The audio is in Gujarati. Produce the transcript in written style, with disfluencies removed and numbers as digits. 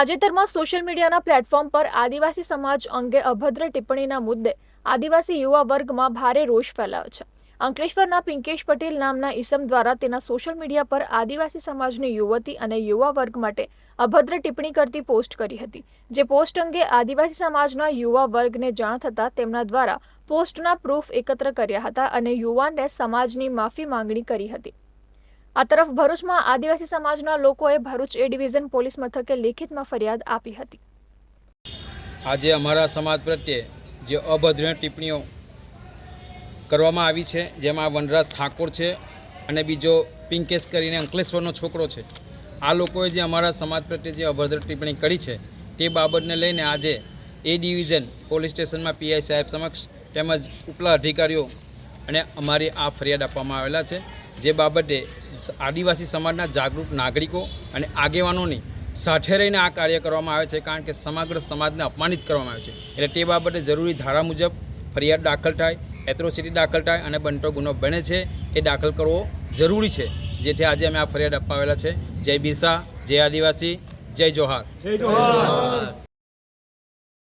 તાજેતરમાં સોશિયલ મીડિયાના પ્લેટફોર્મ પર આદિવાસી સમાજ અંગે અભદ્ર ટિપ્પણીના મુદ્દે આદિવાસી યુવા વર્ગમાં ભારે રોષ ફેલાયો છે। અંકલેશ્વરના પિંકેશ પટેલ નામના ઈસમ દ્વારા તેના સોશિયલ મીડિયા પર આદિવાસી સમાજની યુવતી અને યુવા વર્ગ માટે અભદ્ર ટિપ્પણી કરતી પોસ્ટ કરી હતી। જે પોસ્ટ અંગે આદિવાસી સમાજના યુવા વર્ગને જાણ થતાં તેમના દ્વારા પોસ્ટના પ્રૂફ એકત્ર કર્યા હતા અને યુવાનને સમાજની માફી માંગણી કરી હતી। આ તરફ ભરૂચમાં આદિવાસી સમાજના લોકોએ ભરૂચ એ ડિવિઝન પોલીસ મથકે લેખિતમાં ફરિયાદ આપી હતી। આજે અમારા સમાજ પ્રત્યે જે અભદ્ર ટિપ્પણીઓ કરવામાં આવી છે, જેમાં વનરાજ ઠાકોર છે અને બીજો પિંકેશ કરીને અંકલેશ્વરનો છોકરો છે, આ લોકોએ જે અમારા સમાજ પ્રત્યે જે અભદ્ર ટિપ્પણી કરી છે તે બાબતને લઈને આજે એ ડિવિઝન પોલીસ સ્ટેશનમાં પીઆઈ સાહેબ સમક્ષ તેમજ ઉપલા અધિકારીઓ અને અમારી આ ફરિયાદ આપવામાં આવેલા છે। જે બાબતે આદિવાસી સમાજના જાગૃત નાગરિકો અને આગેવાનોની સાથે રહીને આ કાર્ય કરવામાં આવે છે, કારણ કે સમગ્ર સમાજને અપમાનિત કરવામાં આવે છે। એટલે તે બાબતે જરૂરી ધારા મુજબ ફરિયાદ દાખલ થાય, એટ્રોસિટી દાખલ થાય અને બનતો ગુનો બને છે એ દાખલ કરવો જરૂરી છે। જેથી આજે અમે આ ફરિયાદ આપવા આવેલા છે। જય બિરસા, જય આદિવાસી, જય જોહાર।